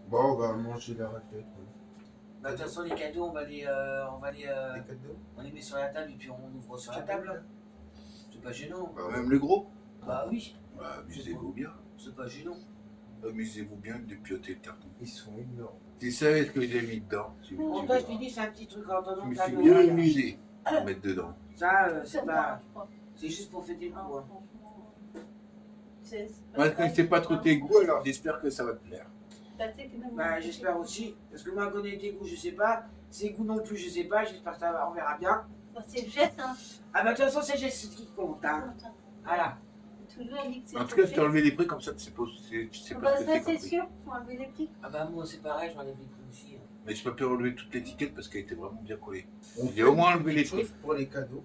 Bon, on va manger la raclette. Bah, de toute façon, les cadeaux, Les cadeaux? on les met sur la table et puis on ouvre sur la table. C'est pas gênant. Bah, même le gros. Bah oui, Bah, amusez-vous bien. c'est pas gênant. Amusez-vous bien de pioter le carton. Ils sont énormes. Tu savais ce que j'ai mis dedans. Bon, toi, je te dis, c'est un petit truc en Je donnant me cadeau. suis bien amusé à mettre dedans. Ça, c'est pas. C'est juste pour fêter le coup. Hein. Moi, je connaissais pas trop tes goûts, alors j'espère que ça va te plaire. Bah, j'espère aussi. Parce que moi, connaître tes goûts, je sais pas. Ses goûts non plus, je sais pas. J'espère que ça va, on verra bien. C'est le geste, hein. Ah, bah, de toute façon, c'est le geste qui compte. Hein. Voilà. En tout cas, je t'ai enlevé les prix comme ça, tu sais pas Bah, ce que ça, c'est c'est compris. sûr. Faut enlever les prix. Ah, bah, moi, c'est pareil, j'en ai des prix aussi. Hein. Mais je peux pas enlever toute l'étiquette parce qu'elle était vraiment bien collée. On J'ai fait au moins une enlevé les petite prix. chose pour les cadeaux.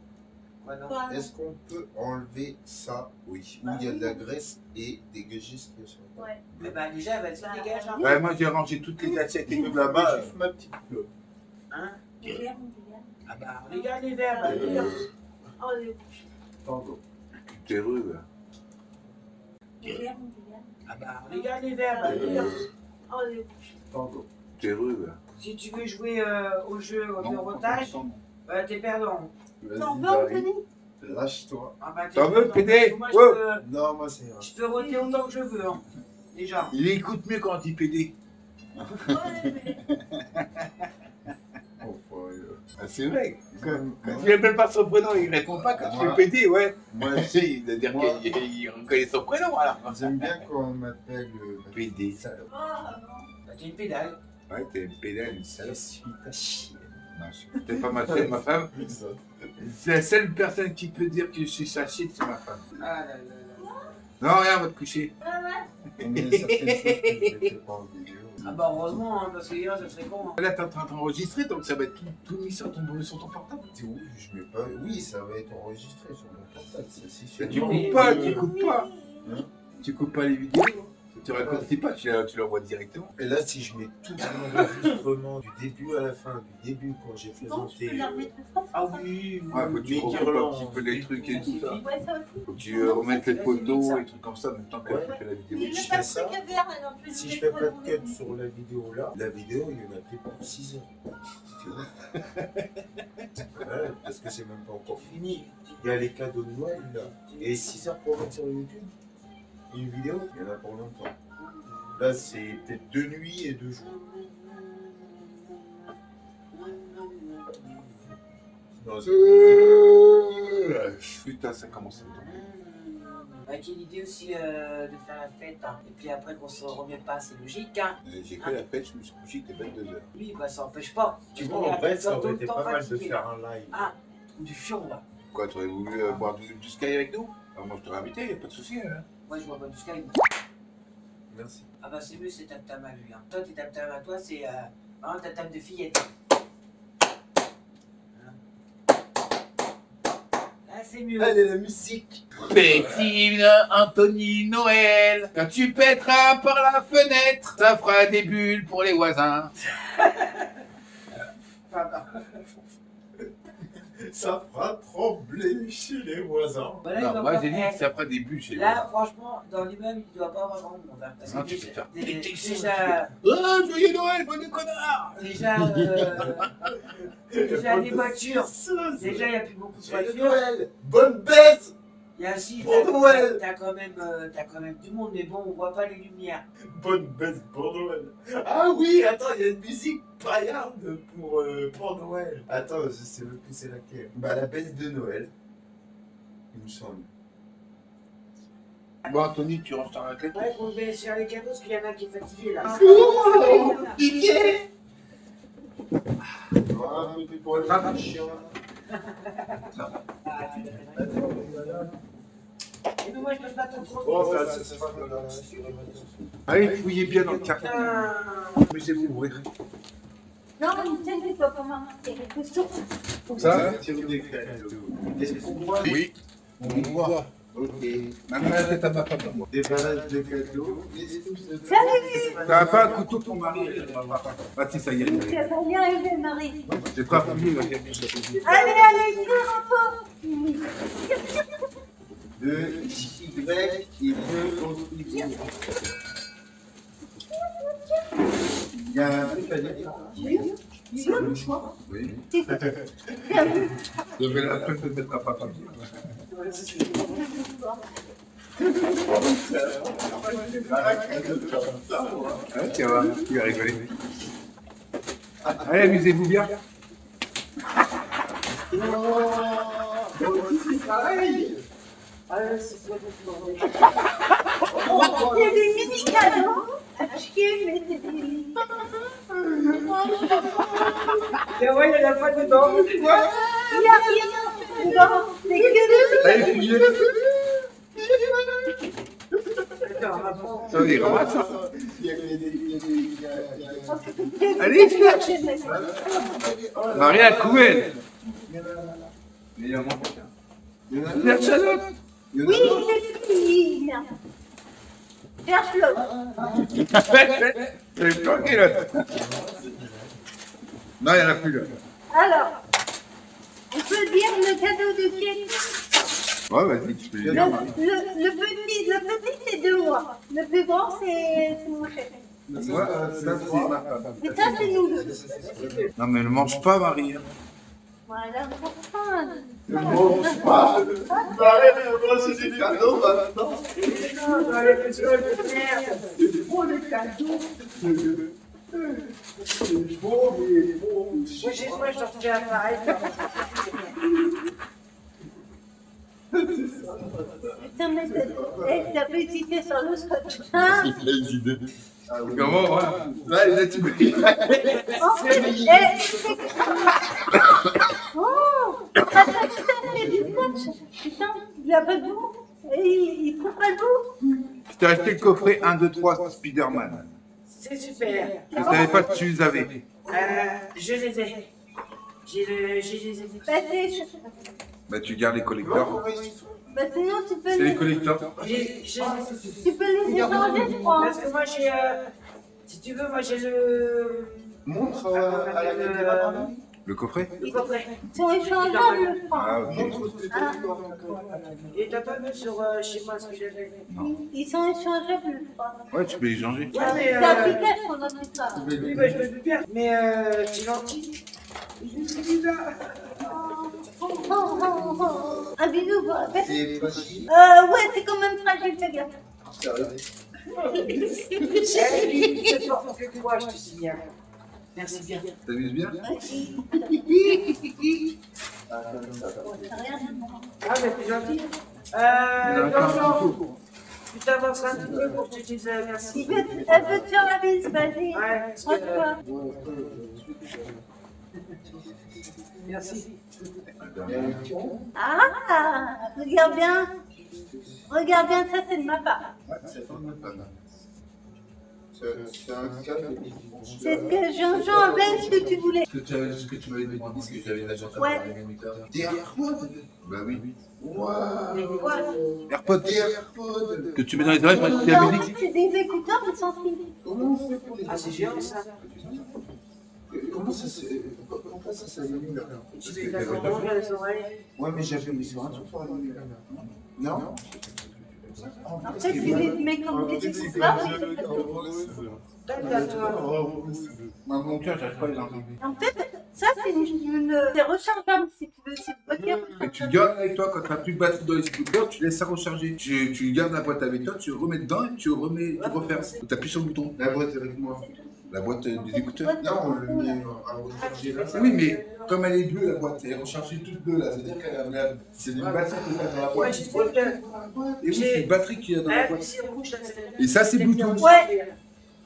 Quoi, non? Quoi, Est-ce qu'on peut enlever ça? Oui. Où il y a de la graisse et dégager ce qu'il y a sur la table. Ouais. Mais bah, déjà, vas-y, dégage. Hein. Ouais, moi j'ai rangé toutes les assiettes et tout là-bas. Juste ma petite clope. Hein? Les verres, les verres. Ah, bah, regarde les verres. Bah, regarde. Oh, Pardon. T'es heureux, là. les verres, les verres. Ah, bah, regarde les verres. Bah, regarde. Oh, Pardon. T'es heureux, là. Si tu veux jouer au jeu de rotage, t'es perdant. T'en Vas-y, veux, Dari. Anthony? Lâche-toi. Ah, bah, t'es T'en veux, perdant. PD? Moi, Ouais. Non, moi c'est je peux roter autant que je veux. Hein. Déjà. Il écoute mieux quand il dit PD. Ouais, mais. Oh, Ah, c'est vrai. Quand moi, tu l'appelles par son prénom, il répond pas. Quand tu fais PD, ouais. moi, Il veut dire Moi- qu'il reconnaît son prénom, alors. j'aime bien quand on m'appelle PD. salope. Oh, non. Bah, t'es une pédale. Ouais, t'es une pédale, une Je salope. suis ta chienne. Non, c'est pas ma femme, ma femme. C'est la seule personne qui peut dire que je suis sa chienne, c'est ma femme. Ah là là là. Non, rien, va te coucher. Ah, ouais. Mais il y a certaines choses que je ne fais pas en vidéo. Ah bah heureusement, hein, parce que hier, ça serait con. Hein. Là, t'es en train d'enregistrer, donc ça va être tout mis sur ton portable. Oui, je mets pas. Oui, ça va être enregistré sur mon portable, ça c'est sûr. Mais tu Oui, coupes pas, oui, tu coupes pas. Hein? Tu coupes pas les vidéos. Tu raccourcis pas, tu l'envoies directement. Et là, si je mets tout l'enregistrement du début à la fin, du début quand j'ai Non, je peux présenté. la remettre le frère. Ah oui, Ouais, faut que tu Mais regroupes Carole, un petit peu les trucs et tout ça. Ouais, ça aussi. Faut que tu remettes les photos et trucs comme ça en même temps que Ouais. tu fais la vidéo. Mais je le pas fais de ça. truc à faire, alors je vais Si le je fais mettre pas dans de le- cut sur la vidéo là, la vidéo il y en a plus pour 6 heures. Tu vois. Ouais, parce que c'est même pas encore fini. Il y a les cadeaux de Noël là. Et 6 heures pour mettre sur YouTube. Une vidéo, il y en a pour longtemps. Là c'est peut-être 2 nuits et 2 jours. Non, Putain, ça commence à me tomber. Avec l'idée aussi de faire la fête. Hein. Et puis après qu'on se remet pas, c'est logique. Hein. J'ai fait la fête, je me suis couché, il était 22h. Oui, bah ça empêche pas. tu te vois, mets en à vrai, 4 ça heures tout aurait le été temps pas mal de fatigué. faire un live. Ah, du fion là. Quoi, tu aurais voulu boire du Sky avec nous? Alors moi je t'aurais invité, y'a pas de souci. Hein. Moi je vois pas du Sky. Merci. Ah bah c'est mieux, c'est ta table à lui. Hein. Toi, tes tables à toi, c'est vraiment ta table de fillette. Hein. Là, c'est mieux. Allez, la musique. Petit Anthony Noël, quand tu pèteras par la fenêtre, ça fera des bulles pour les voisins. Ça fera trembler chez les voisins. Bah là, il Non, doit moi pas- j'ai dit que ça fera des bulles chez les Là, voisins. franchement, dans l'immeuble, il doit pas avoir grand monde. Hein, parce Non, que tu peux faire. déjà, Oh, joyeux Noël, bonne connard! déjà, déjà les voitures. Déjà, il n'y a plus beaucoup de Joyeux voitures. Noël. Bonne baisse. Il y a aussi, Pour Noël. t'as quand même du monde, mais bon, on voit pas les lumières. Bonne baisse pour Noël. Ah oui, attends, il y a une musique paillarde pour Noël. Attends, je sais même plus c'est laquelle. Bah la baisse de Noël, il me semble. Bon, Anthony, tu ranges ta raclette? Ouais, on va sur les cadeaux parce qu'il y en a qui est fatigué là. Oh, il y est. Voilà, un peu pour le chien. Et nous, moi, je peux pas trop. Oh, ça sera là. Allez, fouillez bien dans le carton. Putain. Amusez-vous, oui. Non, mais t'inquiète pas, maman. Il y a quelque chose. Ça, tire des cadeaux. Est-ce qu'on voit? Oui, on voit. Ok. Maintenant, la tête à ma femme. Déballage de cadeaux. Salut. T'as pas un couteau pour Marie? Ah, si, ça y est. Tu vas pas bien arriver, Marie. J'ai pas fouillé, là, j'ai Allez, allez, viens, enfant. 2 Y et 2 contributions. Il y a un truc à dire. C'est le choix. Oui. C'est Je vais la peine de mettre à papa. Ouais, tu vas voir, tu vas rigoler. Allez, amusez-vous bien. Il y a des mini-cadeaux. Chier, mais c'est des... Et ouais, il n'y en a pas dedans. Il n'y a rien dedans. C'est que Allez, fuyez. Ça veut dire quoi, ça? Allez, Marie a coué. Mais il y a moins quelqu'un. Cherche un autre. Oui, c'est fini. Cherche-le. C'est planqué là. Non, il n'y en a plus là. Alors, on peut dire le cadeau de qui? Ouais, vas-y, tu peux le Le dire, Marie. petit, c'est 2 mois. Le plus grand, c'est mon chef. Moi, ça, c'est ma femme. Et ça, c'est nous deux. Non, mais ne mange pas, Marie. Voilà, pour fin. Ne mange pas. C'est des cadeaux maintenant. Non, dans les petits de merde. C'est bon les cadeaux. C'est bon, mais bon. Moi, chez moi, je leur fais un pareil. Putain, mais t'as pu hésiter sur le scotch. Hein? Il a des idées. Comment, voilà. Là, tu me dis. En fait, c'est... Oh! T'as fait du scotch. Putain, il a pas de goût. Et il trouve pas le goût. Je t'ai acheté le coffret 1, 2, 3 Spider-Man. C'est super. Je ne savais pas que tu les avais. Je les ai. J'ai les ai. Bah, c'est... Bah, tu gardes les collecteurs. Bah, sinon, tu peux C'est les les... collecteurs. Tu peux les échanger, je crois. Parce que moi, j'ai. Si tu veux, moi, j'ai le. Montre à la caméra. Le coffret? Il coffret. Ils sont échangeables, je crois. Ah, ok. Montre tes collecteurs. Et t'as pas vu sur chez moi ce que j'avais. Ils sont échangeables, je crois. Ouais, tu peux les changer. Ouais, mais. C'est appliqué qu'on a fait ça. Oui, bah, je me doute bien. Mais c'est gentil. C'est bizarre. Un bisou, quoi. C'est facile. Ouais, c'est quand même fragile, fais gaffe. C'est lui, c'est fort que toi, je te signale. Merci bien. T'amuses bien? Rien. Ah, mais c'est gentil. Non, tu t'avanceras un petit peu pour que tu te dises merci. Elle peut te faire la bise, vas-y. Ouais, parce que. Franchement. Merci. Ah, regarde bien. Regarde bien, ça c'est de ma part. C'est un cadre. C'est ce que Jean-Jean avait, ce que tu voulais. Ce que tu m'avais demandé, ce que j'avais déjà fait. Ouais. Des AirPods. Bah oui. Waouh. AirPods. Des AirPods. Que tu mets dans les oreilles pour écouter la Non, musique. c'est des écouteurs, mais sans fil. Comment on fait pour les Ah, c'est géant ça. Comment ça s'allume là? Tu fais la commande à les oreilles. Ouais, mais j'avais mis sur un truc pour allumer là. Non? En fait, c'est des mecs comme des écouteurs. Mon cœur, j'arrive pas à les enlever. En fait, ça c'est c'est rechargeable si tu veux. C'est une voiture. Et tu le gardes avec toi quand tu n'as plus de batterie dans les écouteurs, tu laisses ça recharger. Tu gardes la boîte avec toi, tu le remets dedans et tu refermes. Tu appuies sur le bouton. La boîte avec moi. La boîte des écouteurs. Non, on le met à recharger là. Oui, mais comme elle est bleue, la boîte, elle est rechargée toute bleue là. C'est-à-dire qu'elle c'est une batterie qui est dans la Ouais, boîte. j'ai trop bien. Et oui, c'est une batterie qui est dans la Ah, boîte. c'est rouge, là, c'est. Et ça, c'est Bluetooth. Ouais.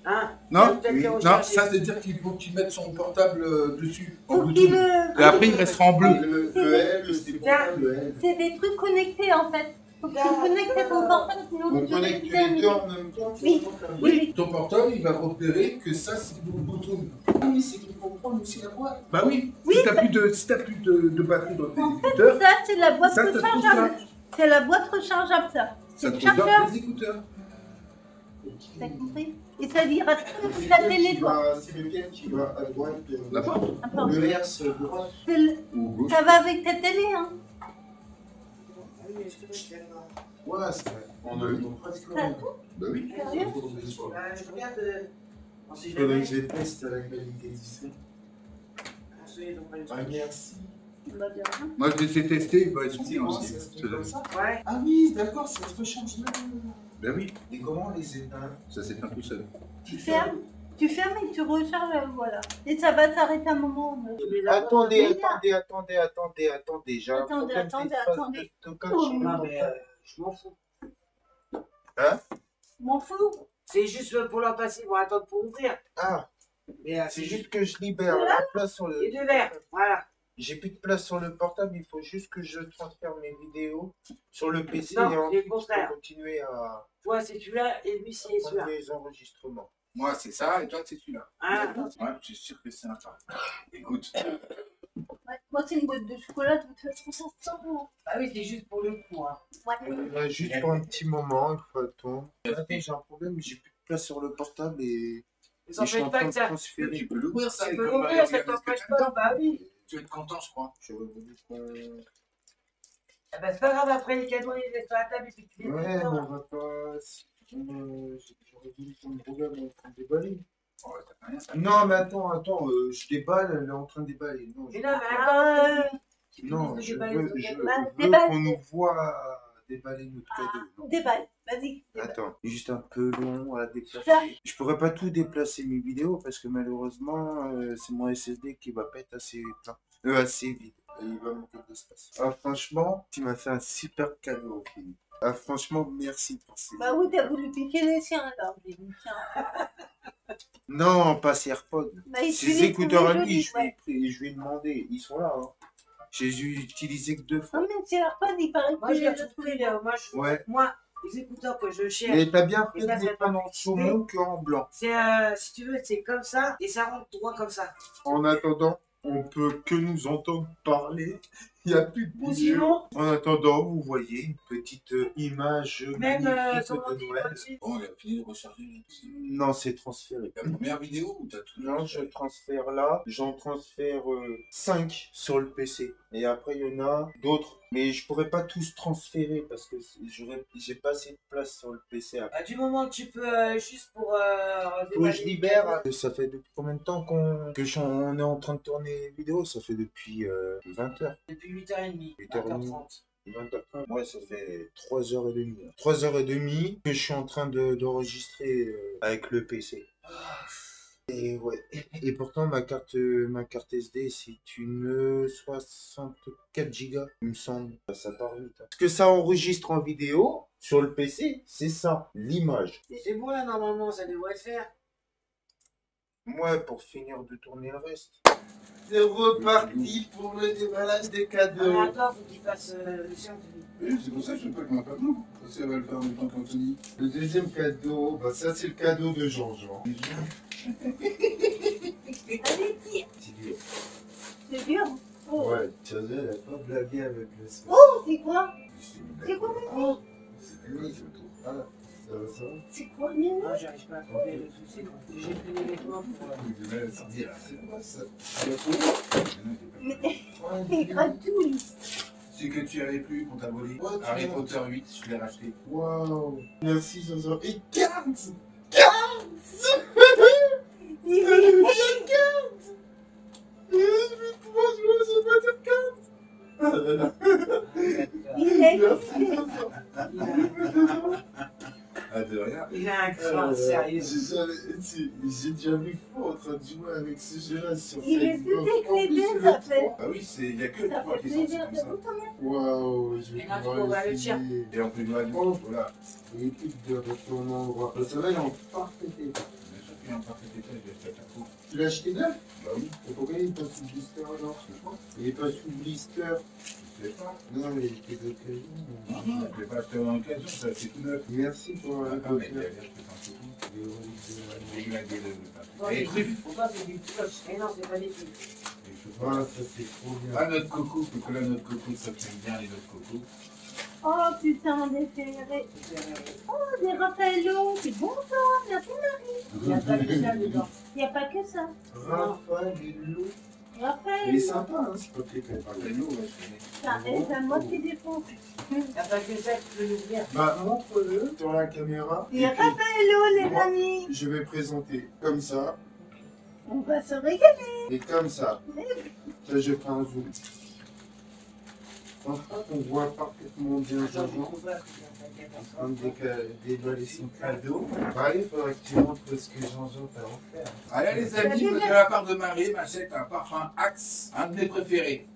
Hein? Non, Oui. non, ça veut dire qu'il faut qu'il mette son portable dessus. En Faut qu'il Bluetooth. le. Et après, il restera en bleu. Le L, c'est quoi le L? C'est des trucs connectés en fait. Faut que tu le connectes à ton portable, sinon On tu te connecte les deux en même temps. Oui. Oui. Ton portable, il va repérer que ça, c'est Bluetooth. Ah oui, c'est qu'il faut prendre aussi la boîte. Bah oui, Oui, si t'as plus de batterie dans tes En fait, écouteurs, ça c'est la boîte ça te trouve rechargeable. ça. C'est la boîte rechargeable, ça. C'est Ça le te trouve chargeur. dans tes écouteurs. T'as compris? Et ça dira tout la télé, toi. C'est lequel qui va à droite? La porte. Attends. Le herse droite. C'est le- Ou gauche. Ça va avec ta télé, hein. Ouais, c'est vrai. On a eu pratiquement. Ça- Bah oui. Sérieux? Je regarde. On sait Il faudrait jamais. que je les teste à la qualité du son. On sait, ils ont pas le Ah, merci. Bah, bien. Moi, je les ai testés, bah, ils sont bien Comment aussi. ça se fait comme ça? Ouais. Ah oui, d'accord, ça se rechange là. Ben oui, Et comment on les éteint? ça s'éteint tout seul. Tu fermes et tu recharges, voilà. Et ça va s'arrêter un moment. Attendez, Mais là- attendez. J'ai un Attendez, problème attendez, d'espace attendez. de stockage Oh, sur le Non, mais portable. je m'en fous. M'en fous. C'est juste pour leur passer, ils vont attendre pour ouvrir. Ah, Mais c'est juste que je libère la place sur les le... deux verres, voilà. J'ai plus de place sur le portable, il faut juste que je transfère mes vidéos sur le PC Non, et c'est ensuite le contraire. je peux continuer à Toi, c'est celui-là et lui, c'est prendre celui-là. les enregistrements. Moi, c'est ça, et toi, c'est celui-là. Hein? Ouais, je suis sûr que c'est un tas. Écoute, Ouais, moi, c'est une boîte de chocolat, de toute façon, ça se sent. Ah oui, c'est juste pour le coup. Hein. Ouais. Juste pour un petit moment, il faut attendre. J'ai un problème, j'ai plus de place sur le portable et Ça je suis en n'empêche pas train que de ça. transférer. tu peux l'ouvrir, ça. Tu et peux comme l'ouvrir, ça regarder ce que t'empêche t'as dedans. pas. Bah oui. Tu vas être content, je crois. J'aurais voulu qu'on... Ah bah, c'est pas grave, après les cadeaux, ils les laissent sur la table et puis tu les Ouais, mets mais dedans. on va pas... J'aurais voulu qu'on me regarde en train de déballer. Oh, ouais, t'as rien, ça. Non, mais attends, je déballe, elle est en train de déballer. Non, Mais je, non, mais attends, non, je veux Bah, qu'on déballe. nous voit déballer notre cadeau. Non. Déballe, vas-y. déballe. Attends, juste un peu long à déplacer. Ça. Je pourrais pas tout déplacer mes vidéos parce que malheureusement, c'est mon SSD qui va pas être assez plein. Assez vide. Et il va manquer d'espace. Ah, franchement, tu m'as fait un super cadeau, Philippe. Ah, franchement, merci pour ces... Bah oui, t'as voulu piquer les siens, là. J'ai dit, tiens. Non, pas ces AirPods. Bah, il Ces suffit de écouteurs à trouver lui, joli, je lui ai demandé. Ils sont là. Hein. J'ai utilisé que 2 fois. Non, mais c'est AirPods, il paraît que moi je tu les les as retrouve trouvés. plus là. Ouais. Moi, les écouteurs que je cherche, Mais t'as bien fait Et ça de fait les prendre en pas saumon qu'en blanc. c'est si tu veux, c'est comme ça et ça rentre droit comme ça. En attendant, on peut que nous entendre parler. Il n'y a plus de Ou vidéo. sinon, En attendant, vous voyez une petite image même magnifique sur mon de Noël. téléphone aussi. Oh, la pile rechargée. Non, c'est transféré. La première vidéo ou t'as tout? Non, je transfère là. J'en transfère 5 sur le PC. Et après, il y en a d'autres. Mais je pourrais pas tous transférer parce que j'ai pas assez de place sur le PC. Après. Bah, du moment que tu peux juste pour Faut que je libère. Ça fait depuis combien de temps on est en train de tourner les vidéos? Ça fait depuis 20h. depuis 8h30, 8h30. 20h30. 20h30. Ouais, ça fait 3h30. 3h30 que je suis en train d'enregistrer avec le PC. Et ouais. Et pourtant, ma carte SD, c'est une 64 Go, il me semble. Ça part vite. Hein. Ce que ça enregistre en vidéo sur le PC, c'est ça, l'image. C'est bon là, normalement, ça devrait le faire. Moi, pour finir de tourner le reste. C'est reparti pour le déballage des cadeaux. Alors, attends, faut qu'il fasse le sien. Oui, c'est pour ça que je ne sais pas comment faire non. Parce qu'elle va le faire en même temps qu'Anthony. Le deuxième cadeau, bah ça c'est le cadeau de Jean-Jean. Allez, tire. C'est dur. C'est dur. Oh, Ouais, tu vois, elle a pas blagué avec le son. oh c'est quoi? C'est quoi? Oh, c'est lui, je trouve. Ah, ça va, ça va. C'est quoi, Nino? Non, j'arrive pas à trouver le souci. J'ai pris les vêtements pour. C'est quoi ça? Il gratte tout, lui. C'est que tu avais plus qu'on t'a volé. Ouais, tu Harry l'as. Potter 8, je l'ai racheté. Waouh. Merci Jean-Jean. Et carte. Il Il y a carte. Je vais pouvoir jouer sur votre carte. Ah là là. est... Ah, de rien. Il a un crâne sérieux. J'ai déjà vu Flo en train de jouer avec ce jeu-là sur Il est Facebook. tout En plus, éclaté, c'est ça le fait. trois. Ah oui, il n'y a que le Ça 3 fait qui est sorti plaisir comme de ça. vous quand même. Waouh, je vais Et là, pouvoir on va le essayer. Et en plus de radio, Oh. voilà. Et puis de retourner en droit. Ça va, il est en parfait état. Bien sûr qu'il est en parfait état, je l'ai acheté à Carrefour. Tu l'as acheté neuf? Bah oui, Et pourquoi il est pas sous blister alors? je sais pas. Il est pas sous blister. Je sais pas. Non, mais il était d'occasion. Non, non, je l'ai pas acheté en occasion, ça c'est tout neuf. Merci pour la Attends, mais copie. derrière, je peux t'en foutre. Les reliques de la- Déglinguer le Bon, Et il faut pas que du cloche. Eh non, c'est pas des trucs. Ah, ça c'est trop bien. Ah, notre coco, faut que là, notre coco, ça fait bien les autres cocos. Oh putain, des ferrés. Oh, des Raffaello. C'est bon ça, merci Marie. Il n'y a pas de ça dedans. Il n'y a pas que ça. Raphaël et Lou. Raphaël, Il est sympa, hein, ce papier qu'elle parle. C'est nous, ouais, je connais. c'est à moi qui défonce. T'as pas que ça, tu peux l'ouvrir. Bah, montre-le sur la caméra. Et Raphaëlo, les Moi, amis, je vais présenter comme ça on va se régaler. et comme ça. Là, je fais un zoom. En fait, on voit parfaitement bien Attends, je Jean-Jean trouve pas. en train de déballer son cadeau. Bah, il faudrait que tu montres ce que Jean-Jean t'a offert. Allez les amis, de la part de Marie, m'achète un parfum Axe, un de mes préférés.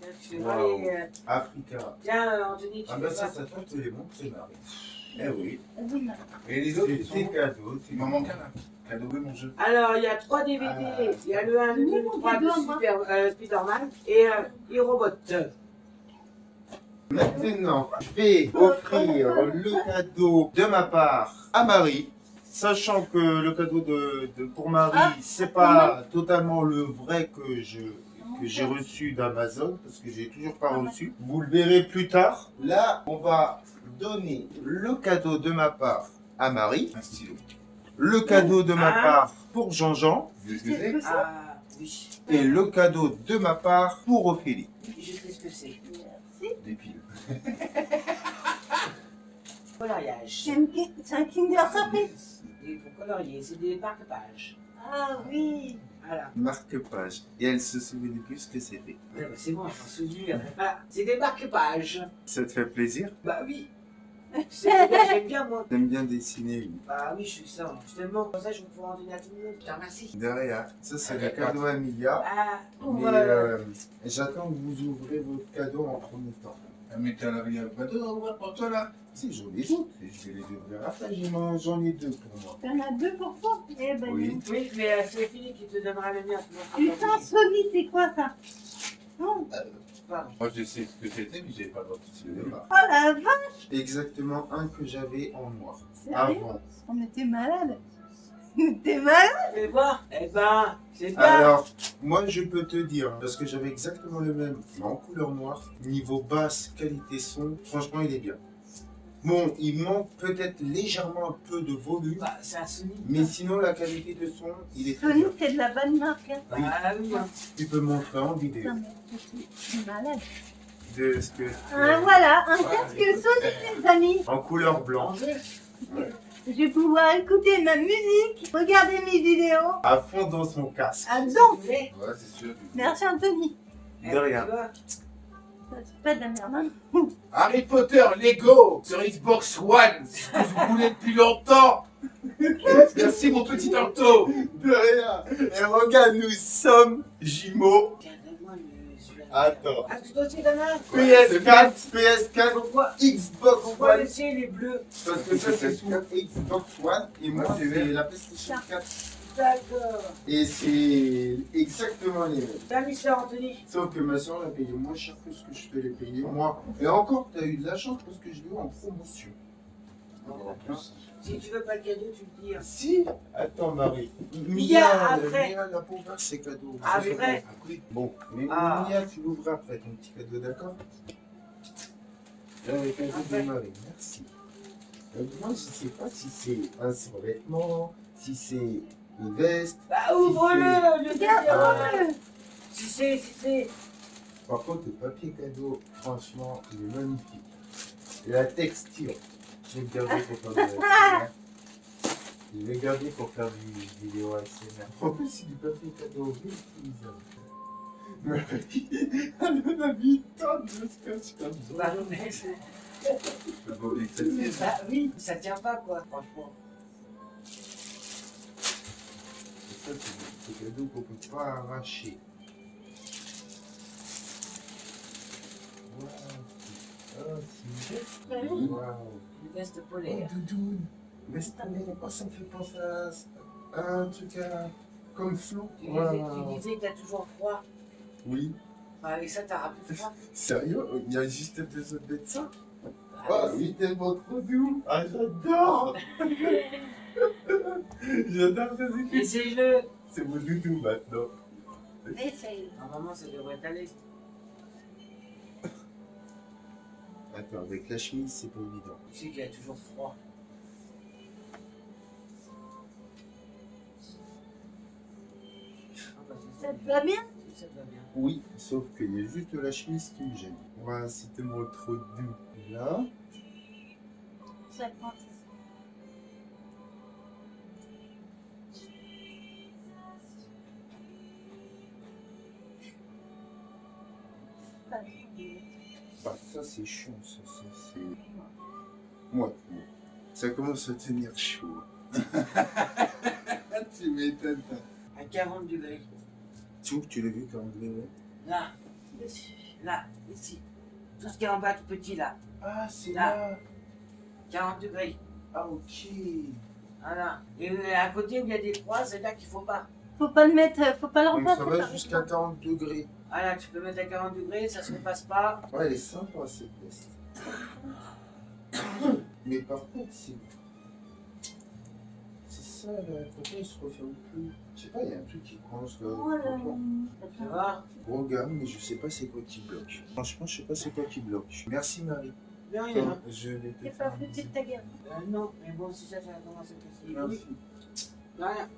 Tiens, tu fais voir les. Africa. Tiens, Anthony, tu Ah fais bah ça, voir. toi, tu les montres, c'est Marie. Eh oui. Oui, non. Et les autres, C'est ils sont tes bons. cadeaux. Il m'en manque un là. Cadeau de mon jeu. Alors, il y a 3 DVD. Il y a le 1, le 2, le 3 de Spider-Man et Irobot. Maintenant, je vais offrir le cadeau de ma part à Marie, sachant que le cadeau pour Marie, c'est pas totalement le vrai que j'ai reçu d'Amazon, parce que j'ai toujours pas reçu. Vous le verrez plus tard. Là, on va donner le cadeau de ma part à Marie, Un stylo. le cadeau de ma part pour Jean-Jean, Vous savez ce que c'est? Ah, oui. et le cadeau de ma part pour Ophélie. Je sais ce que c'est. Merci. Des piles. Coloriage. C'est un Kinder Surprise. Et pour colorier, c'est des marque-pages. Ah oui. Voilà. Marque-page. Et elle se souvient plus ce que c'était. Ouais, bah, c'est bon, je m'en souviens. Voilà, c'est des marque-pages. Ça te fait plaisir? Bah oui. J'aime bien, moi. T'aimes bien dessiner, oui. Bah oui, je suis ça. Justement, comme ça, je vais pouvoir en donner à tout le monde. Je te remercie. Derrière, ça c'est le D'accord. cadeau à Mia. Ah, pour Mais j'attends que vous ouvrez votre cadeau en premier temps. Ah, mais t'as la vie à deux à ouvrir pour toi là. Si j'en ai d'autres, et je vais les ouvrir après. J'en ai deux pour moi. T'en as deux pour toi. Eh ben, Oui. non. Oui, mais c'est Philippe qui te donnera le mien. Putain, Sony, c'est quoi ça? Non. Pardon. Moi je sais ce que c'était, mais j'ai pas le droit de Je te l'ai pas. Oh la vache. Exactement un que j'avais en noir. Sérieux? Avant. On était malade. On était malade. Fais voir. Eh ben, c'est bien. Alors, moi je peux te dire, parce que j'avais exactement le même, mais en couleur noire, niveau basse, qualité son, franchement il est bien. Bon, il manque peut-être légèrement un peu de volume, Bah, c'est un Sony. mais sinon la qualité de son, il est très Sony, bien. c'est de la bonne marque. Hein. Bah oui, hein. Tu peux montrer en vidéo Non, mais je suis malade. de ce que Voilà, un casque Sony, les amis. en couleur blanche, Je vais pouvoir écouter ma musique, regarder mes vidéos. à fond dans son casque. Ah donc. Ouais, c'est sûr. Merci Anthony. De rien. Ça, c'est pas de la merde. Hein. Harry Potter Lego sur Xbox One, c'est ce que je voulais depuis longtemps. Merci mon petit Anto. De rien. Et regarde, nous sommes jumeaux. Tiens, donne-moi celui-là. Attends. Ah, tu dois aussi donner un. PS4, PS4, Pourquoi Xbox Pourquoi One. laisser les bleus? Parce que ça c'est sur Xbox One et moi c'est la PlayStation 4. D'accord. Et c'est exactement les mêmes. T'as mis ça, Anthony? Sauf que ma soeur l'a payé moins cher que ce que je te l'ai payé moi. Et encore, t'as eu de la chance parce que je l'ai eu en promotion. En plus, Si tu veux pas le cadeau, tu le dis. hein. Si. Attends Marie. Mia, après. Mia n'a pas ouvert ses cadeaux. Ah, Ça, c'est vrai. après. Bon, mais Ah. Mia, tu l'ouvres après ton petit cadeau, d'accord? Le cadeau de Après. Marie, merci. Moi, je sais pas si c'est un survêtement, si c'est une veste. Bah, ouvre-le, le désir. Regarde. Si c'est. Par contre, le papier cadeau, franchement, il est magnifique. Et la texture, je vais le garder pour faire de l'ASMR. Je vais le garder pour faire des vidéos ASMR. En plus, c'est du papier cadeau réutilisable. Elle en a mis tant de scotch comme ça. Bah, non, mais c'est- je vois bien que ça tient. bah oui, ça tient pas, quoi, franchement. Et ça, c'est des cadeaux qu'on peut pas arracher. Waouh, c'est une veste. Waouh. Une veste Oh, polaire. doudoune. Mais ça me fait penser à un truc comme Flo. Tu disais que t'as toujours froid. Oui. Bah, avec ça, t'auras plus froid. Sérieux? Il y a juste besoin d'être ça? Bah, Oh, c'est tellement trop doux. Ah, j'adore. J'adore ça. Essaye-le. C'est mon doudou maintenant. Essaye. Normalement, ça devrait aller. Attends, avec la chemise, c'est pas évident. Tu sais qu'il a toujours froid. Ah, bah, c'est Ça te va bien? Ça te va bien. Oui, sauf qu'il y a juste la chemise qui me gêne. Voilà, c'est tellement trop doux. Là, Ça prend. bah, ça c'est chiant, ça c'est... Moi, ça commence à tenir chaud. Tu m'étonnes. À 40 degrés. Tu vois que tu l'as vu quand on est Là. Là. Ici. Tout ce qui est en bas, tout petit là. Ah, c'est Là. là. 40 degrés. Ah, ok. Voilà. Et à côté où il y a des croix, c'est là qu'il faut pas. Faut pas le mettre, faut pas le Donc remplacer. ça va par jusqu'à exemple. 40 degrés. Voilà, tu peux mettre à 40 degrés, ça se repasse pas. Ouais, elle est sympa cette veste. Mais par contre, c'est ça, là, pourquoi il se referme plus? Je sais pas, il y a un truc qui coince là. Oh là Tu là. vois? Regarde, mais je sais pas c'est quoi qui bloque. Franchement, je sais pas c'est quoi qui bloque. Merci Marie. De rien. Je vais te T'es faire pas un foutu de bisou. ta gueule. Non, mais bon, si ça commence à casser. Merci. De rien.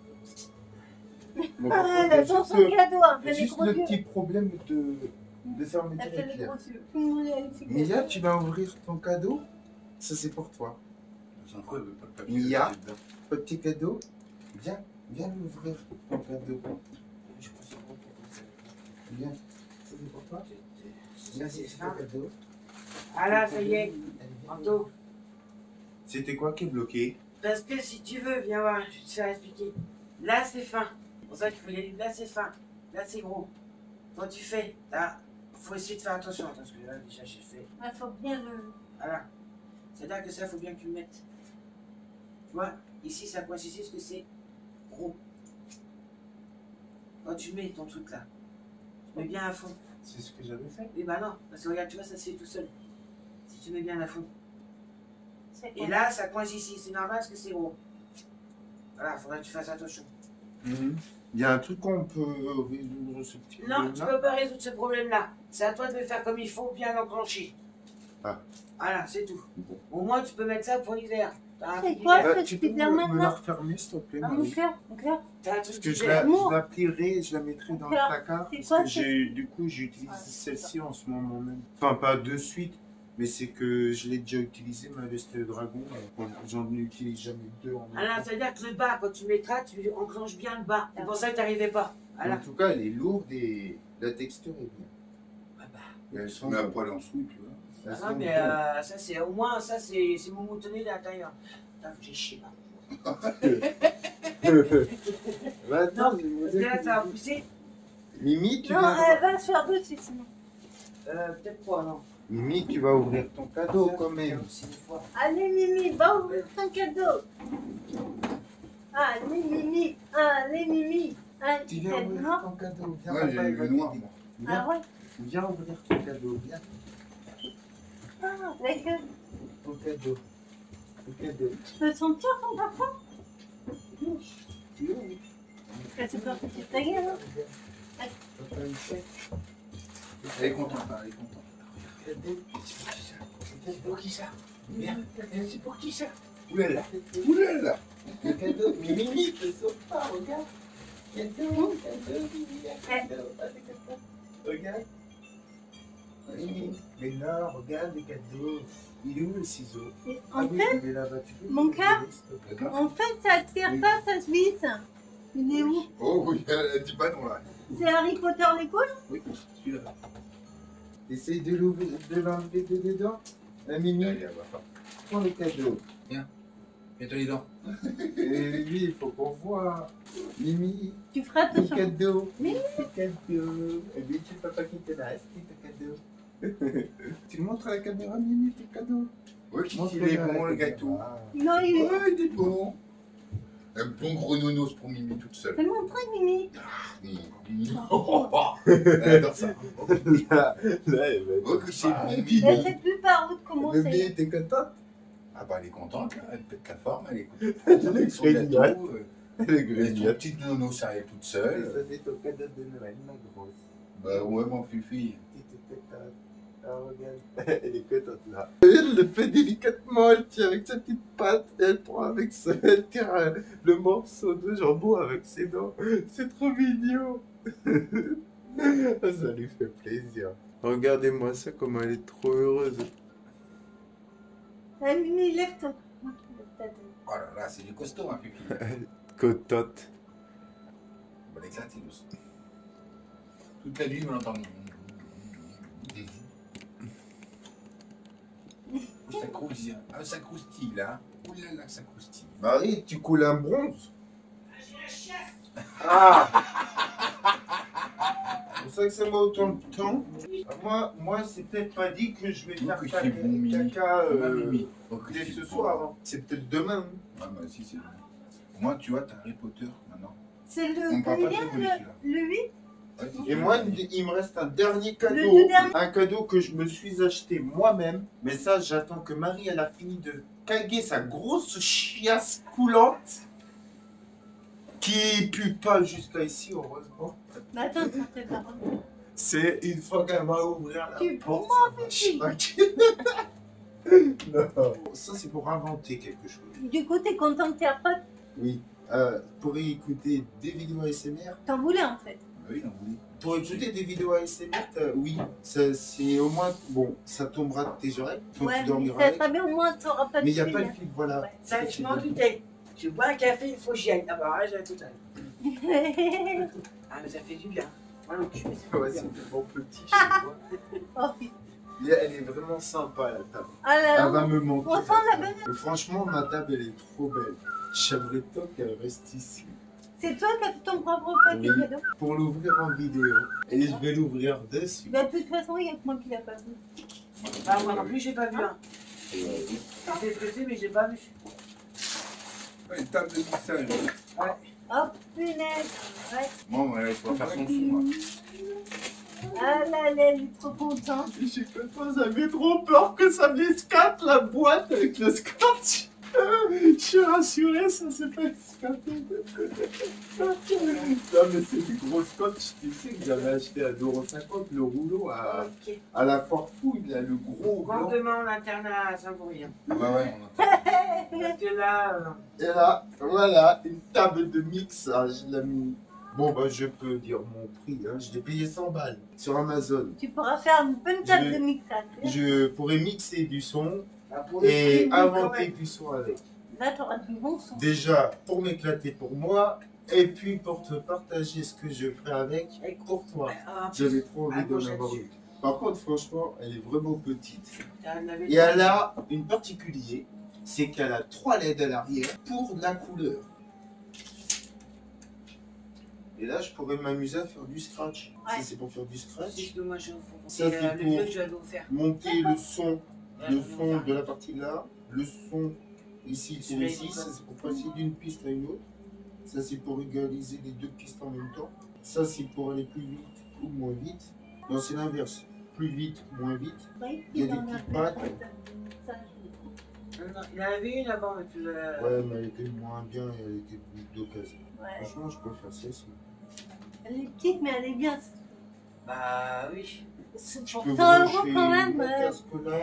Bon, par Ah, contre, elle attend son cadeau, hein. il y a Fais les juste gros le yeux. petit problème de Elle fermeture fait les éclair. gros yeux. Tout le monde est avec ses Mia, cadeaux. tu vas ouvrir ton cadeau. Ça, c'est pour toi. C'est un peu pas de papier. Mia, petit cadeau. Viens ouvrir ton cadeau. Viens. Ça, c'est pour toi. Viens, c'est ton cadeau. Ah là, ça y est. Anto. C'était quoi qui est bloqué? Parce que si tu veux, viens voir, je vais te faire expliquer. Là, c'est fin. C'est pour ça qu'il faut y aller. Là, c'est fin. Là, c'est gros. Quand tu fais, là, faut essayer de faire attention. Parce que là, déjà, j'ai fait. Ah, faut bien le. Voilà. C'est-à-dire que ça, faut bien que tu le mettes. Tu vois, ici, ça coince ici parce que c'est gros. Quand tu mets ton truc là, tu mets bien à fond. C'est ce que j'avais fait. Et bah non, parce que regarde, tu vois, ça se fait tout seul. Si tu mets bien à fond. C'est Et là, ça coince ici. C'est normal parce que c'est gros. Voilà, faudrait que tu fasses attention. Il y a un truc qu'on peut résoudre ce petit Non, tu problème-là. peux pas résoudre ce problème-là. C'est à toi de le faire comme il faut, bien l'enclencher. Ah. Voilà, c'est tout. Bon. Au moins, tu peux mettre ça pour l'hiver. T'as un C'est truc quoi? d'hiver. que Tu je peux peux dire me la maintenant refermer, s'il te plaît, Ah, mon Marie? cœur, mon cœur. T'as un Parce truc que d'hiver. je la plierai, je la mettrai dans le Alors, placard. c'est Parce quoi, que c'est- du coup, j'utilise Ah, celle-ci en ce moment même. Enfin, pas de suite, mais c'est que je l'ai déjà utilisée, ma veste de dragon. J'en utilise jamais deux en même Alors, temps. c'est-à-dire que le bas, quand tu mettras, tu enclenches bien le bas. C'est pour ça que t'arrivais pas. Voilà. En tout cas, elle est lourde et la texture est bien. Ah bah. Et elles sont Mais à bonnes. poil en dessous, tu vois. Elles Ah, sont mais bonnes. ça, c'est au moins, ça, c'est mon moutonné de l'intérieur. Putain, j'ai chié là. Bah, attends, Non, j'ai parce que là, ça va pousser. Mimi, tu Non, vas... elle va se faire dessus sinon. Peut-être pas, non. Mimi, tu vas ouvrir ton cadeau quand même. C'est une fois. Allez, Mimi, va ouvrir ton cadeau. Allez, Mimi. Allez, Mimi. Allez, Tu viens quel ouvrir noir. ton cadeau. Viens, Ouais, papa, j'ai il va le noir, t'aider. moi. Ah ouais. Viens ouvrir ton cadeau. Viens, Ah, d'accord. ton cadeau. Ton cadeau. Tu peux sentir ton parfum? Tu veux, oui. C'est parti de ta gueule. Hein. Papa, il fait. Elle est contente, elle est contente. Cadeau. C'est pour qui ça? Merde, c'est pour qui ça? Oulala, oulala. Le cadeau. Mais Mimi, tu ne sautes pas, regarde. Cadeau, cadeau, Mimi, cadeau. Regarde. Mimi. Mais non, regarde le cadeau. Il est où le ciseau? Et Ah En oui, fait, il est là-bas. Tu peux mon le cœur lever, s'il te plaît? en fait, ça tire pas, ça se visse. Il est où? Oh oui, elle dit pas non là. C'est Harry Potter l'école? Oui, celui-là. Essaye de l'ouvrir, de l'enlever de dedans. Mimi, Allez, elle va pas. prends le cadeau. Mets-toi les dents. Et lui, il faut qu'on voit. Mimi, Tu feras ton attention. cadeau. Mimi. Ton cadeau. Et bien, c'est papa qui te l'a acheté, ton cadeau. Tu le montres à la caméra, Mimi, ton cadeau. Oui, il Montre-le est à la bon le caméra. gâteau. Non, il est. Ouais, il est bon. Un bon gros nounours pour Mimi toute seule. Fais montrer, Mimi. Elle adore ça. Là, elle va Oh, que c'est bon, Mimi. Elle sait plus par où commencer. Bébé, t'es contente? Ah bah elle est contente, là. Elle pète la forme, elle est contente. Elle Avec son grignote. gâteau, Elle elle est son grignote. petite nounours, elle est toute Et seule. ça, c'est ton cadeau de Noël, ma grosse. Bah ouais, mon fufi. Petite contente. Ah, regarde. Elle est contente là. Elle le fait délicatement, elle tire avec sa petite patte, elle prend avec ça, elle tire le morceau de jambon avec ses dents. C'est trop mignon. Ça lui fait plaisir. Regardez-moi ça, comme elle est trop heureuse. Allez, lève-toi. Oh là là, c'est du costaud, hein, Pipi. Cotote. On va l'éclater, l'os. Toute la nuit, on entend. Ça croustille, ah, ça croustille là. Ouh là là, ça croustille. Marie, tu coules un bronze? Ah. C'est pour ça que ça m'a autant de temps. Moi c'est peut-être pas dit que je vais faire que caca c'est bon, Mimi. dès Dès ce soir. Hein. C'est peut-être demain. Ah bah si, c'est bon. Moi, tu vois, t'as Harry Potter maintenant. C'est le On parle pas de combien, l'évolution, là. le 8? Ouais, Et moi, il me reste un dernier cadeau. Le tout dernier. Un cadeau que je me suis acheté moi-même. Mais ça, j'attends que Marie, elle a fini de caguer sa grosse chiasse coulante. Qui pue pas jusqu'à ici, heureusement. Mais attends, ça fait pas. C'est une fois qu'elle va ouvrir la Tu porte, m'en ça va fiches. Non. Ça, c'est pour inventer quelque chose. Du coup, t'es content que t'aies pas. Oui. Pour écouter des vidéos ASMR. T'en voulais en fait. Oui, non, oui. Pour écouter des vidéos ASMR, oui. C'est au moins. Bon, ça tombera de tes oreilles. Toi, Ouais, tu mais dormiras ça avec. serait bien au moins, t'auras pas de Mais il n'y a fil, pas le hein. fil, voilà. Ouais. Ça, je m'en doutais. Je bois un café, il faut que j'y aille. Ah bah, j'ai tout à l'heure. Ah, mais ça fait du bien. Moi non plus, mais ça fait Ouais, du bien. c'est mon petit chez moi. Oh putain. Et elle est vraiment sympa, la table. Ah là Elle là. va me manquer. On sent la bonne. Mais franchement, ma table, elle est trop belle. J'aimerais pas qu'elle reste ici. C'est toi qui as fait ton propre paquet Oui. cadeau. Pour l'ouvrir en vidéo. Et je vais l'ouvrir dessus. Bah, de toute façon, il y a que moi qui l'a pas vu. Ah, moi non plus, j'ai pas vu. Hein. J'ai pressé, mais j'ai pas vu. Une table de mixage. Oh punaise. Ouais. Bon, elle va faire son son, là. Ah là là, elle est trop contente. Je sais pas, j'avais trop peur que ça m'escape la boîte avec le scotch. Je suis rassuré, ça s'est pas escapé. Non, mais c'est du gros scotch, tu sais, que j'avais acheté à 2,50 € le rouleau Ok. à la Forfou, il a le gros blanc. Rendement en internat à Saint-Bourien. Ah bah ouais, on entend. Parce que là, Et là, voilà, une table de mixage, l'ami. Bon, bah, je peux dire mon prix, hein. Je l'ai payé 100 balles sur Amazon. Tu pourras faire une bonne table Je- de mixage. Je pourrais mixer du son bah, pour le et prix, oui, quand inventer même. du son avec. Là, t'auras du bon son. Déjà, pour m'éclater pour moi, et puis pour te partager ce que je ferai avec pour toi. Ah, J'avais trop envie Ah, d'en gauche avoir là-dessus. une. Par contre, franchement, elle est vraiment petite. t'en avais Et elle a une particulier, c'est qu'elle a 3 LED à l'arrière pour la couleur. Et là, je pourrais m'amuser à faire du scratch. Ouais. Si c'est pour faire du C'est scratch, ce que moi je vous Ça, c'est le pour- vieux que je vais vous faire. monter le son, Là, le je vais vous son faire. de la partie là, le son ici pour Celui-là, ici, il est ça comme c'est pour passer d'une piste à une autre. Ça c'est pour égaliser les deux pistes en même temps. Ça c'est pour aller plus vite ou moins vite. Non, c'est l'inverse. Plus vite, moins vite. Oui, Il y a des en petites fait pattes. ça. Non, il y en avait une avant, mais tu l'as. Ouais, mais elle était moins bien et elle était d'occasion. Ouais. Franchement, je préfère celle-ci. Elle est petite, mais elle est bien. Bah oui. C'est Je pour peux 100 € brancher quand même. mon casque là.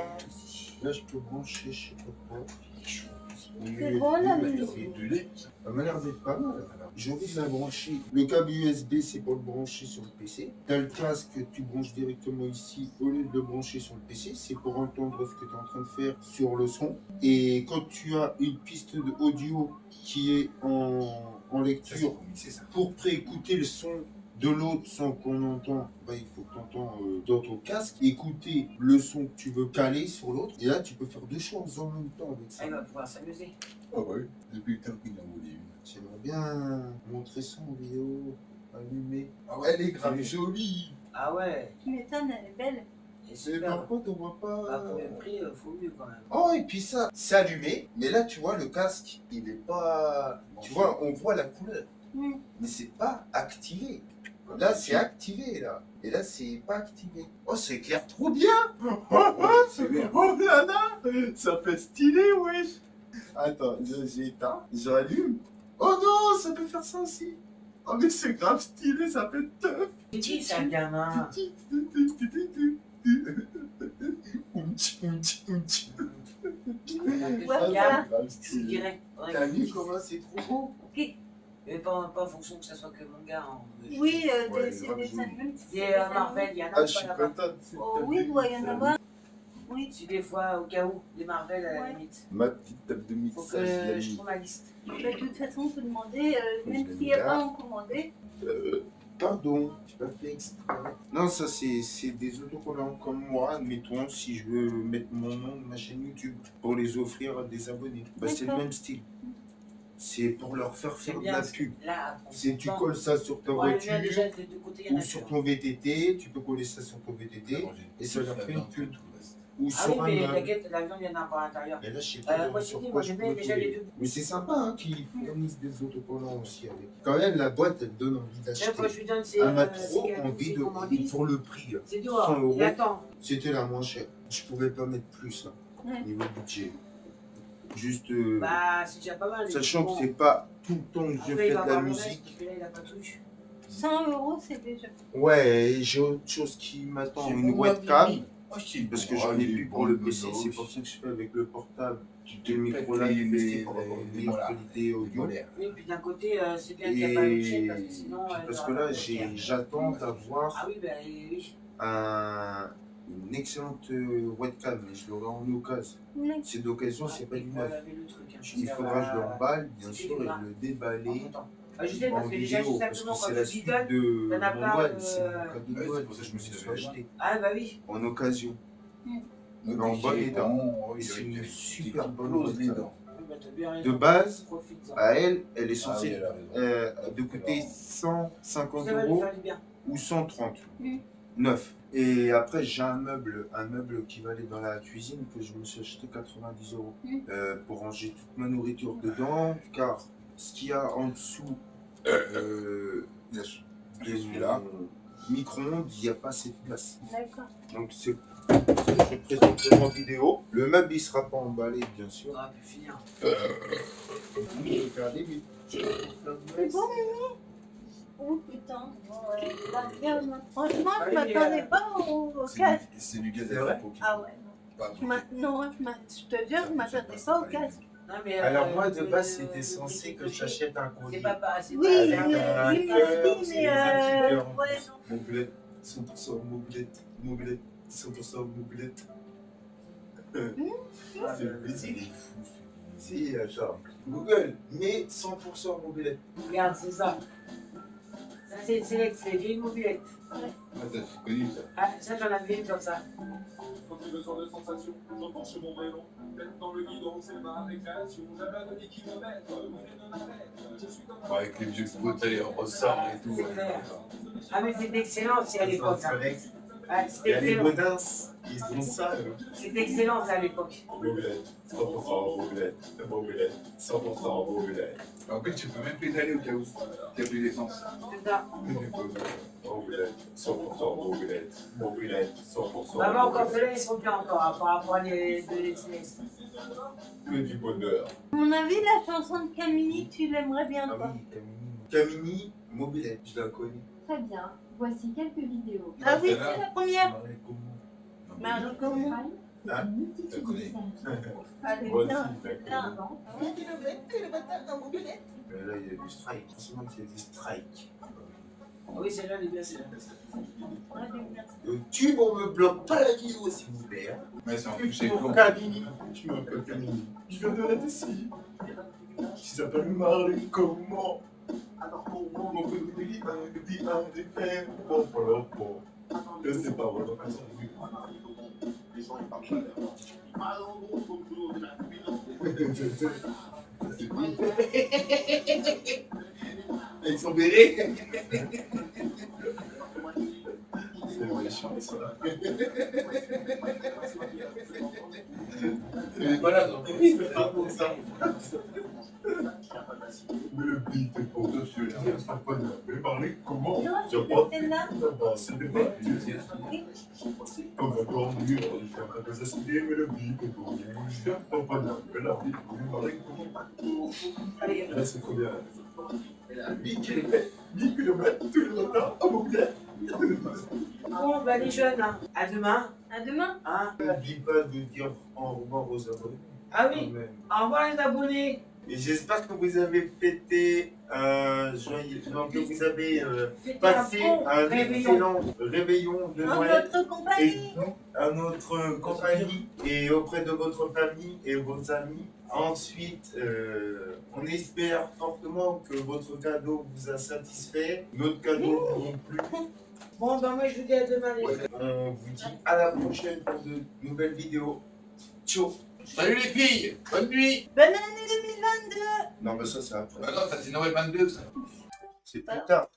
Là, je peux brancher, je sais pas quoi. C'est bon, là, mais- C'est du lait. Ça m'a l'air d'être pas mal. J'ai envie de la brancher. Le câble USB, c'est pour le brancher sur le PC. T'as le casque que tu branches directement ici au lieu de le brancher sur le PC. C'est pour entendre ce que tu es en train de faire sur le son. Et quand tu as une piste audio qui est en Ça, c'est lecture pour mixer ça. pour préécouter le son de l'autre sans qu'on entend, bah, il faut que tu entends dans ton casque, écouter le son que tu veux caler sur l'autre. Et là, tu peux faire deux choses en même temps avec ça. Elle va pouvoir s'amuser. Ah bah oui, depuis le temps qu'il en voulait une. J'aimerais bien montrer ça en vidéo, allumée. Ah ouais, elle est grave jolie. Ah ouais. Tu m'étonnes, elle est belle. Et Mais super. par contre, on voit pas. Bah, pour le prix, faut mieux quand même. Oh, et puis ça, c'est allumé. Mais là, tu vois, le casque, il est pas. Tu vois, on voit la couleur. Hmm. Mais c'est pas activé. Là, c'est activé, là. Et là, c'est pas activé. Oh, ça éclaire trop bien. C'est bien. Oh là là, ça fait stylé, wesh. Attends, j'éteins, j'allume. Oh non, ça peut faire ça aussi. Oh mais c'est grave stylé, ça fait teuf. C'est qui ça, le gamin? Ouais, Regarde, voilà. Grave je stylé. dirais. T'as vu comment c'est trop beau? Ok. Mais pas en fonction que ça soit que manga. Hein. Oui, Ouais, c'est les des dessins animés. Des Marvel, il y en a Ah, je suis pas là-bas. content. Oh oui, il doit y en avoir. Oui. Si des fois, au cas où, des Marvel à la Ouais. limite. Ma petite table de Faut mixage, que je l'ai je mis. trouve ma liste. De toute façon, il faut demander, Je même l'ai s'il mis n'y a là. pas en commandé. Pardon, j'ai pas fait exprès. Non, ça c'est des autocollants comme moi, admettons, si je veux mettre mon nom de ma chaîne YouTube pour les offrir à des abonnés. Bah, c'est le D'accord. même style. C'est pour leur faire C'est faire de bien. la pub. Là, C'est tu colles ça sur ta Moi, le voiture mien, déjà, des deux côtés, il y en ou a sur plus. ton VTT, tu peux coller ça sur ton VTT et ça leur fait une pub. Ou Ah sur oui, un mais meuble. t'inquiète, l'avion, il y en a pas à l'intérieur. Mais là, je sais pas Moi, je sur dis, quoi moi, je j'aimais peux déjà les coller. deux. Mais c'est sympa hein, qu'ils fournissent des autocollants aussi avec. Quand même, la boîte, elle donne envie Là, d'acheter. quand je lui donne ses Elle m'a ses trop gâteaux, envie ses de. commandises, Pour le prix, là. c'est 100 dehors. euros. Il attend. C'était la moins chère. Je pouvais pas mettre plus, hein, Ouais. niveau budget. Juste. Bah, c'est déjà pas mal. Sachant Bon. que c'est pas tout le temps que je Après, fais il de va la avoir le reste, musique. parce que là, il a pas tout. 100 €, c'est déjà. Ouais, et j'ai autre chose qui m'attend. Une webcam. Parce que j'en ai plus pour le PC, c'est pour ça que je fais avec le portable. Tu Le micro là, les PC pour avoir une meilleure qualité audio. Oui, puis d'un côté, c'est bien qu'il n'y a pas de chaîne, parce que Et sinon. parce que là, j'attends d'avoir Ah oui, bah oui. une excellente webcam, mais je l'aurai en occasion. Ouais. C'est d'occasion, c'est pas du Il faut neuf. laver le truc. Hein, Il faudra que je l'emballe, bien c'est sûr, et grave. le déballer Je sais, en parce que déjà, vidéo, parce exactement que quand c'est la tu suite bidonnes. de t'en as mon plein, Noël, c'est mon cadeau de ouais, Noël c'est pour ça que je me suis suis acheté Ah bah oui. en occasion. Donc, en bon état. C'est C'est une une super super bonne bonne webcam. dedans. Oui, bah, t'as bien De raison. base, Profites-en. à elle est Ah oui, censée elle a raison. de coûter 150 Ça va lui euros faire du bien. ou 130. Mm. Neuf. Et après, j'ai un meuble qui va aller dans la cuisine que je me suis acheté 90 euros Mm. pour ranger toute ma nourriture dedans, car ce qu'il y a en dessous Je de suis là. mon micro-ondes, il n'y a pas assez de place. D'accord. Donc c'est je présenterai en vidéo. Le meuble, il ne sera pas emballé, bien sûr. On aurait pu finir. Je vais faire des bits. C'est bon, Mimi? Oh putain. Ouais, la gamme. Franchement, je Allez, m'attendais pas au casque. C'est du gaz C'est à vrai l'époque. Ah ouais. Pas Non, je te jure, je m'attendais pas au casque. Non, mais, Alors moi, de base, le- c'était le censé que petit j'achète un C'est collier. pas assez. Oui, Avec il un me cœur, l'a dit, c'est mais des petits cœurs. ouais, non. Mobilette, 100% mobilette, mobilette, 100% mobilette. Ah, C'est il est fou. Si, attends. Google, mais 100% mobilette. Regarde, c'est ça. Ça, c'est vieille mobilette. Ah, t'as connu ça. Ah, ça, j'en avais une comme ça. Quand j'ai besoin de sensations, j'emporte sur mon vélo. Tête dans le guidon, c'est ma récréation. J'avais de 10 kilomètres, je suis comme Ouais, avec les vieux fauteuils en ressort et tout. C'est clair. Ah, mais c'était excellent, c'est à l'époque. hein. Ah, Il y c'était a les excellent. Godins, ils font ça. C'était excellent, ça, à l'époque. Mobilette, 100% mobilette, mobilette, 100% mobilette. En plus, tu peux même pédaler au cas où tu n'as plus d'essence. C'est ça. Mobilette, 100% mobilette, mobilette, 100% Maman, encore mobilette. ceux-là, ils sont bien encore, hein, par rapport à les de l'ETS. Que du bonheur. À mon avis, la chanson de Camille, tu l'aimerais bien, Ah toi. oui, Camini. Camini, mobilette, je la connais. Très bien. Voici quelques vidéos. Ah oui, celle-là. c'est la première. Marie comment Marie comment? Ah, Une multitude t'as de connu. services. Allez, Voici, bien. d'accord. Mais là, il y a du strike. Forcément qu'il y a du strike. Ah oui, celle-là, elle est bien, celle-là. Tu on me bloque pas la vidéo, s'il vous plaît. Hein. Mais c'est en plus, c'est Pour long. Camini. Je m'appelle Camini. Je viens de la Tessie. Qui s'appelle Marie comment? Alors, mon petit un des fers. Bon, voilà, bon. Je sais pas, voilà. Ils sont bérés. C'est méchant, ça. Mais voilà, donc. C'est pas pour ça. Mais le beat est pour toi, celui-là. Ça pas de mais parler comment? Non, Tu vois c'est celle-là. pas, c'est des pas. Comme un corps dur, je suis en train de s'assurer, mais le beat est pour lui. Je pas de mais la beat, vous parlez comment? Allez, Là, c'est combien? 10 kilomètres, tout le temps, à mon pied. bon, bah, les jeunes, hein. À demain. À demain. Hein. N'oublie pas de dire au revoir aux abonnés. Ah quand oui, même. au revoir les abonnés. Et j'espère que vous avez fêté joyeux, donc que vous avez passé un excellent réveillon de En Noël notre compagnie. et à notre compagnie et auprès de votre famille et vos amis. Ensuite, on espère fortement que votre cadeau vous a satisfait. Notre cadeau non plus. Bon, bah moi je vous dis à demain les gars. On vous dit à la prochaine pour de nouvelles vidéos. Ciao. Salut les filles, bonne nuit. Bonne année 2022. Non mais ça c'est après. Ah non, ça c'est Noël 22 ça. C'est plus tard.